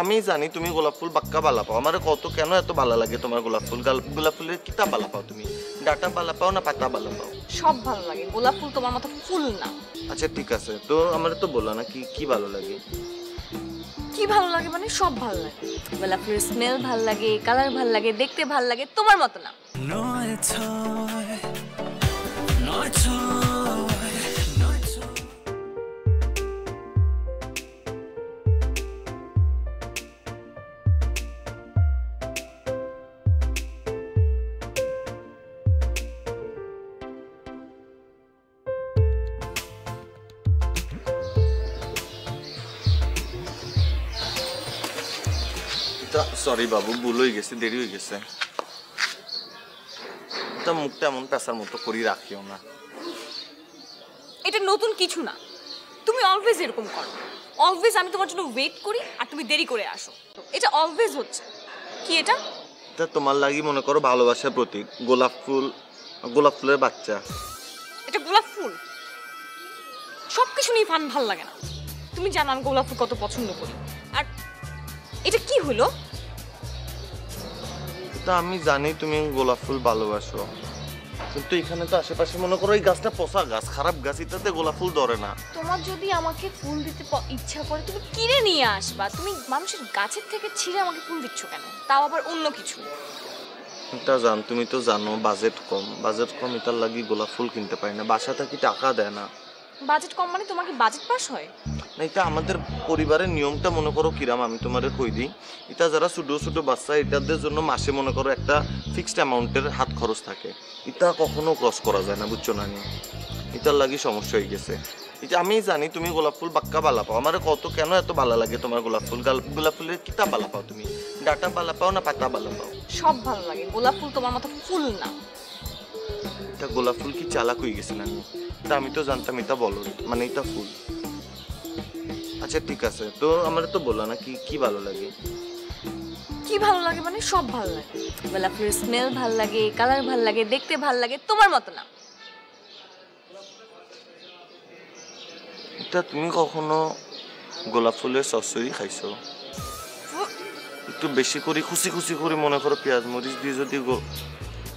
আমি জানি তুমি গোলাপ ফুল বাক্কা বালা পাও, আমার কত কেন এত ভালো লাগে তোমার গোলাপ ফুল। গোলাপ ফুলের কিতা বালা পাও তুমি? ডাটা বালা পাও না পাতা বালা পাও? সব ভালো লাগে, গোলাপ ফুল তোমার মতো ফুল না। আচ্ছা ঠিক আছে, তো আমার তো বললা না কি কি ভালো লাগে। কি ভালো লাগে মানে সব ভালো লাগে। গোলাপ ফুলের স্মেল ভালো লাগে, কালার ভালো লাগে, দেখতে ভালো লাগে, তোমার মতো না। সরি বাবু, ভুল হয়ে গেছে, দেরি হয়ে গেছে। তা মুখটা এমন পেশার মতো করি রাখিও না। এটা নতুন কিছু না, তুমি অলওয়েজ এরকম করো। অলওয়েজ আমি তোমার জন্য ওয়েট করি আর তুমি দেরি করে আসো, এটা অলওয়েজ হচ্ছে। কি এটা? তা তোমার লাগি মনে করো ভালোবাসার প্রতীক গোলাপ ফুল, গোলাপ ফুলের বাচ্চা। এটা গোলাপ ফুল? সব কিছু নিয়ে ভাল লাগে না। তুমি জানো আমি গোলাপ ফুল কত পছন্দ করি। আর এটা কি হলো? তা আমি জানি তুমি গোলাপ ফুল ভালোবাসো, কিন্তু এখানে তো আশেপাশে মনে করো এই গাছটা পচা গাছ, খারাপ গাছ, এটাতে গোলাপ ফুল ধরে না। তোমার যদি আমাকে ফুল দিতে ইচ্ছা করে তুমি কিনে নিয়ে আসবা। তুমি মানুষের গাছের থেকে ছিঁড়ে আমাকে ফুল দিচ্ছ কেন, তাও আবার অন্য কিছু? এটা জান, তুমি তো জানো বাজেট কম, বাজেট কম, এটার লাগি গোলাপ ফুল কিনতে পারি না, বাসা থেকে টাকা দেয় না। বাজেট কম মানে তোমার কি বাজেট পাস হয়? না, এটা আমাদের পরিবারের নিয়মটা মনে করো কিরাম, আমি তোমাদের কই দিই। এটা যারা ছোটো ছোটো বাচ্চা, এটাদের জন্য মাসে মনে করো একটা ফিক্সড অ্যামাউন্টের হাত খরচ থাকে, এটা কখনো ক্রস করা যায় না, বুঝছো না? নি এটার লাগি সমস্যা হয়ে গেছে। এটা আমি জানি তুমি গোলাপ ফুল বাক্কা বালা পাও, আমার কত কেন এত ভালো লাগে তোমার গোলাপ ফুল। গোলাপ ফুলের কিতা বালা পাও তুমি? ডাটা বালা পাও না পাতা বালা পাও? সব ভালো লাগে, গোলাপ ফুল তোমার মতো ফুল না। এটা গোলাপ ফুল কি চালাক হয়ে গেছে না? তা আমি তো জানতাম এটা বলো মানে এটা ফুল। আচ্ছা ঠিক আছে, তো আমার তো বললা না কি কি ভালো লাগে। কি ভালো লাগে মানে সব ভালো লাগে। গোলাপ ফুলের স্মেল ভালো লাগে, কালার ভালো লাগে, দেখতে ভালো লাগে, তোমার মতো না। এটা তুমি কখনো গোলাপ ফুলের সসরি খাইছো? একটু বেশি করে খুশি খুশি করে মনে করো পেঁয়াজ মরিচ দিয়ে যদি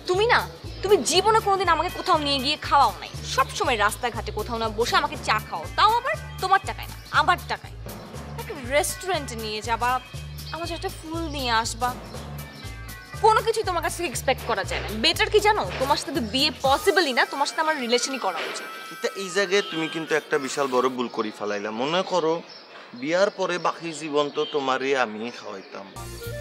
তুমি না, তুমি জীবনে কোনোদিন আমাকে কোথাও নিয়ে গিয়ে খাওয়াও নাই। সবসময় রাস্তাঘাটে কোথাও না বসে আমাকে চা খাও, তাও আবার তোমার টাকায় না, আমার টাকায়। একটা রেস্টুরেন্টে নিয়ে যাবা, আমার জন্য একটা ফুল নিয়ে আসবা, কোনো কিছু তোমার কাছ থেকে এক্সপেক্ট করা যায় না। বেটার কি জানো, তোমার সাথে তো বিয়ে পসিবলই না, তোমার সাথে আমার রিলেশনই করা উচিত। এটা এই জায়গায় তুমি কিন্তু একটা বিশাল বড় ভুল করি ফেলাইলা। মনে করো বিয়ার পরে বাকি জীবন তো তোমারে আমি খাওয়াইতাম,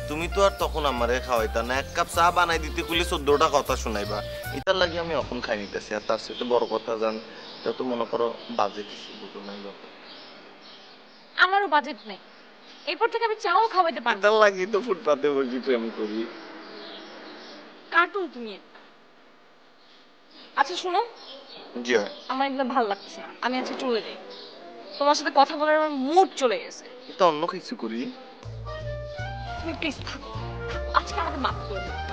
তুমি তো আর তখন আমারে খাওয়াইতা না। এক কাপ চা বানাই দিতে খুলে 14টা কথা শোনাইবা, এটার লাগে আমি এখন খাই নিতেছি। আর তার সাথে বড় কথা জান, এটা তো মনে করো বাজেট দুটো নাই ব্যাপার। আমারও বাজেট নেই, এরপর থেকে আমি চাও খাওয়াইতে পারবো। এটার লাগে তো ফুটপাতে বসে প্রেম করি। কার্টুন তুমি। আচ্ছা শোনো, জি হয়, আমার একদম ভালো লাগছে না, আমি আজকে চলে যাই। তোমার সাথে কথা বলার আমার মুড চলে গেছে। এটা অন্য কিছু করি। তুমি প্লিজ থাকো, আজকে আমাকে মাফ করে দাও।